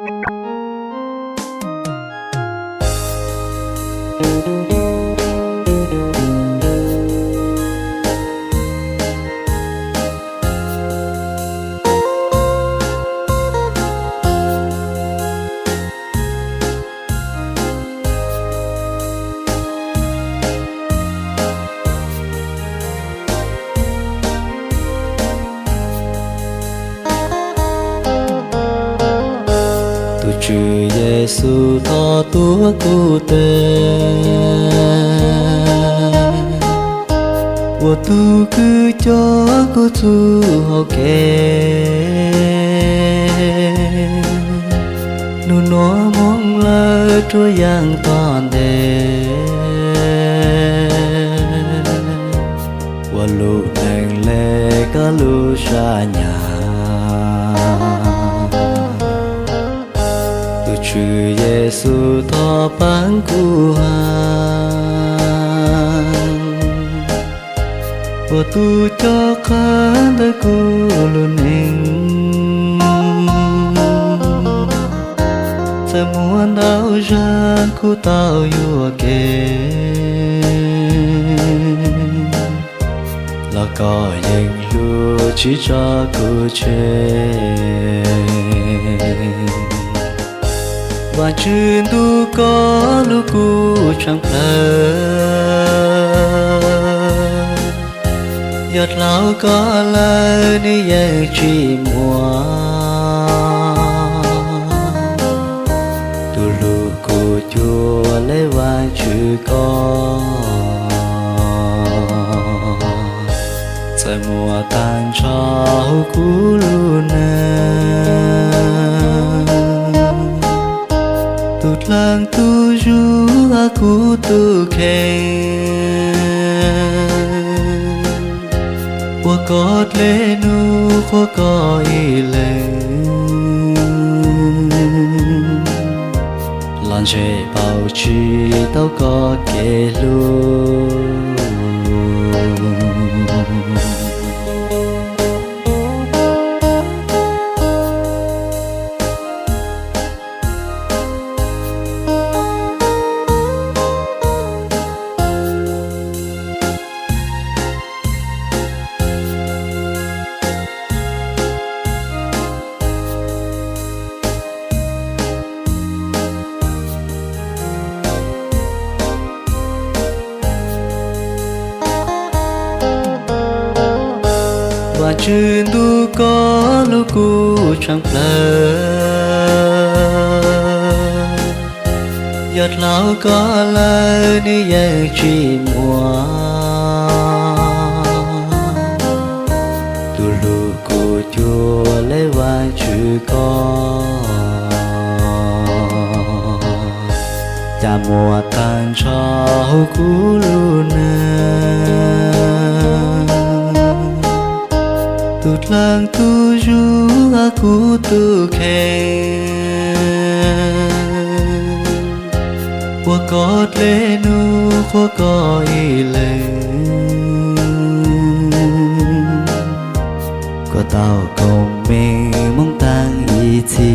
Chúa Giêsu tho tua cụ tê, của tu cứ cho cô tu họ kê, nu nó mong lơ chúa giang toàn đề, của lũ nàng lệ cả lũ xa nhà. Chúa Giêsu tho bán cu hàng, của tu cho khán đời cu luôn hình, sẽ muốn đau ra cu tao yêu kề, là có những lúc chỉ cho cu chơi. Và chuyên tu có lúc cu chẳng lỡ, giọt lão có lời đi dạy chỉ mùa, tu lúc cu chùa lấy vai chữ con, sẽ mùa tan trao cu luôn tụt lang tu du aku tu khen, qua cốt lê nu qua có ý lên, lan chế bao chi tao có kể luôn. Và chuyên tu có lúc cu chẳng lỡ, giọt lão có lời đi dạy chỉ mùa, tu lúc cu chùa lấy vai chữ con, cha mùa tan trao cu luôn tụt lang tu du aku tu khen, qua cốt lê nu qua có ý lên, qua tao cùng mình mong tang ý chi.